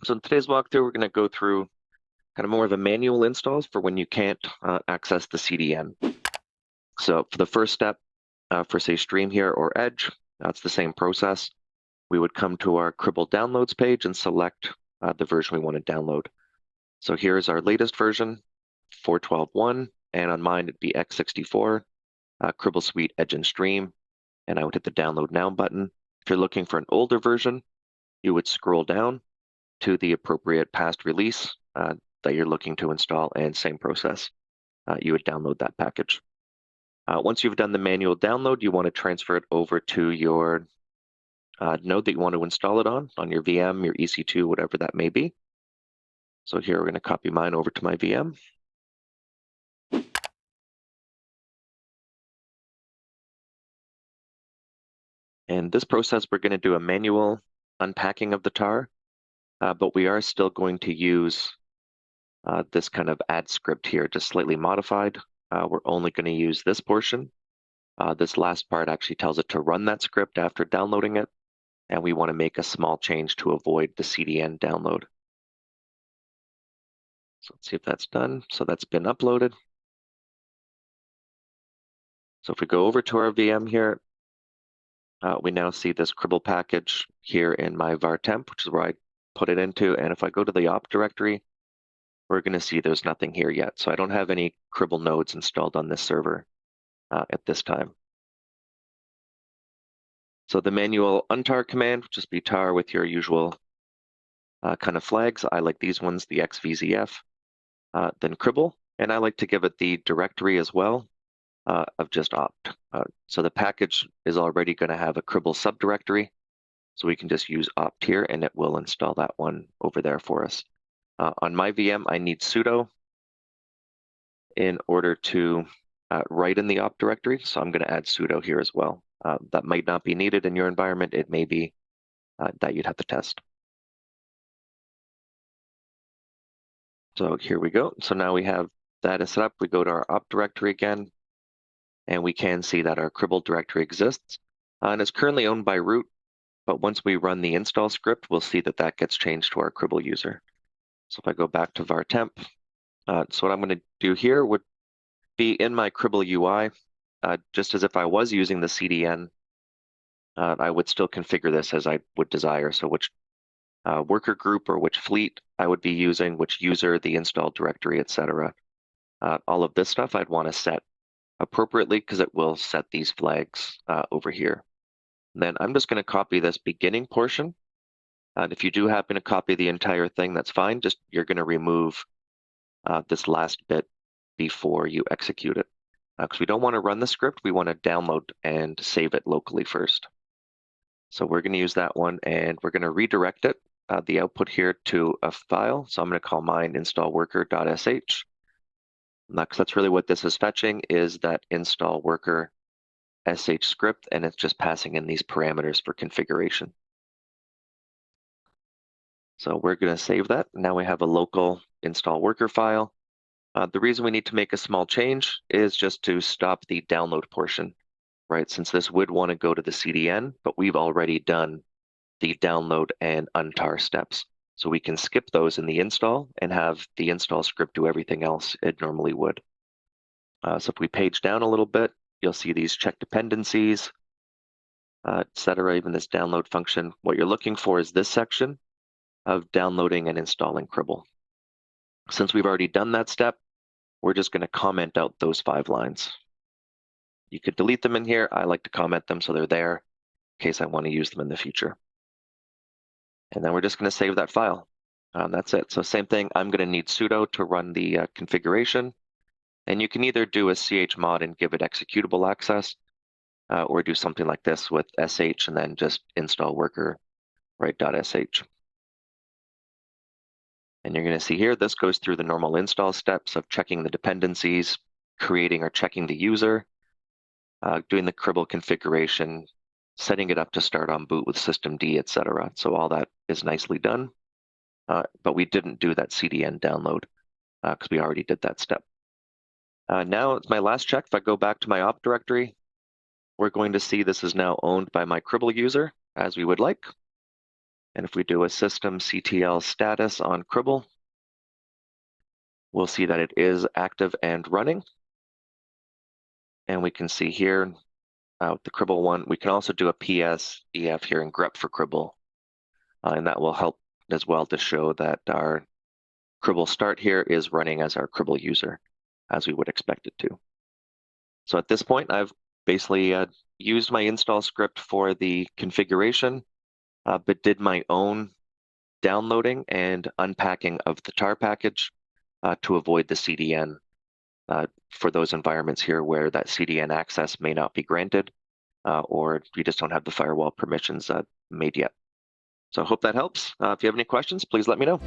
So in today's walkthrough, we're going to go through kind of more of a manual installs for when you can't access the CDN. So for the first step, for say Stream here or Edge, that's the same process. We would come to our Cribl downloads page and select the version we want to download. So here's our latest version, 4.12.1, and on mine it'd be x64, Cribl Suite Edge and Stream, and I would hit the Download Now button. If you're looking for an older version, you would scroll down to the appropriate past release that you're looking to install, and same process. You would download that package. Once you've done the manual download, you want to transfer it over to your node that you want to install it on your VM, your EC2, whatever that may be. So here we're going to copy mine over to my VM. And this process, we're going to do a manual unpacking of the tar, but we are still going to use this kind of add script here, just slightly modified. We're only going to use this portion. This last part actually tells it to run that script after downloading it, and we want to make a small change to avoid the CDN download. So let's see if that's done. So that's been uploaded. So if we go over to our VM here, we now see this Cribl package here in my var temp, which is where I put it into. And if I go to the op directory, we're going to see there's nothing here yet. So I don't have any Cribl nodes installed on this server at this time. So the manual untar command would just be tar with your usual kind of flags. I like these ones, the xvzf, then Cribl, and I like to give it the directory as well of just opt. So the package is already going to have a Cribl subdirectory, so we can just use opt here and it will install that one over there for us. On my VM, I need sudo in order to write in the opt directory, so I'm going to add sudo here as well. That might not be needed in your environment. It may be that you'd have to test. So here we go. So now we have that is set up. We go to our opt directory again, and we can see that our Cribl directory exists. And it's currently owned by root, but once we run the install script, we'll see that that gets changed to our Cribl user. So if I go back to var temp, so what I'm going to do here would be in my Cribl UI, just as if I was using the CDN, I would still configure this as I would desire. So which worker group or which fleet I would be using, which user, the install directory, etc. All of this stuff I'd want to set appropriately because it will set these flags over here. And then I'm just going to copy this beginning portion. And if you do happen to copy the entire thing, that's fine. Just you're going to remove this last bit before you execute it. Because we don't want to run the script, we want to download and save it locally first. So we're going to use that one, and we're going to redirect it, the output here, to a file. So I'm going to call mine install_worker.sh. Because that's really what this is fetching, is that install worker sh script, and it's just passing in these parameters for configuration. So we're going to save that. Now we have a local install worker file. The reason we need to make a small change is just to stop the download portion, right? Since this would want to go to the CDN, but we've already done the download and untar steps. So we can skip those in the install and have the install script do everything else it normally would. So if we page down a little bit, you'll see these check dependencies, etc. Even this download function. What you're looking for is this section of downloading and installing Cribl. Since we've already done that step, we're just going to comment out those 5 lines. You could delete them in here. I like to comment them so they're there in case I want to use them in the future. And then we're just going to save that file. That's it. So same thing, I'm going to need sudo to run the configuration. And you can either do a chmod and give it executable access, or do something like this with sh and then just install worker, right, .sh. And you're going to see here, this goes through the normal install steps of checking the dependencies, creating or checking the user, doing the Cribl configuration, setting it up to start on boot with systemd, etc. So all that is nicely done, but we didn't do that CDN download because we already did that step. Now it's my last check. If I go back to my opt directory, we're going to see this is now owned by my Cribl user, as we would like. And if we do a system CTL status on Cribl, we'll see that it is active and running. And we can see here with the Cribl one, we can also do a PSEF here in grep for Cribl. And that will help as well to show that our Cribl start here is running as our Cribl user, as we would expect it to. So at this point, I've basically used my install script for the configuration, but did my own downloading and unpacking of the tar package to avoid the CDN for those environments here where that CDN access may not be granted or you just don't have the firewall permissions made yet. So I hope that helps. If you have any questions, please let me know.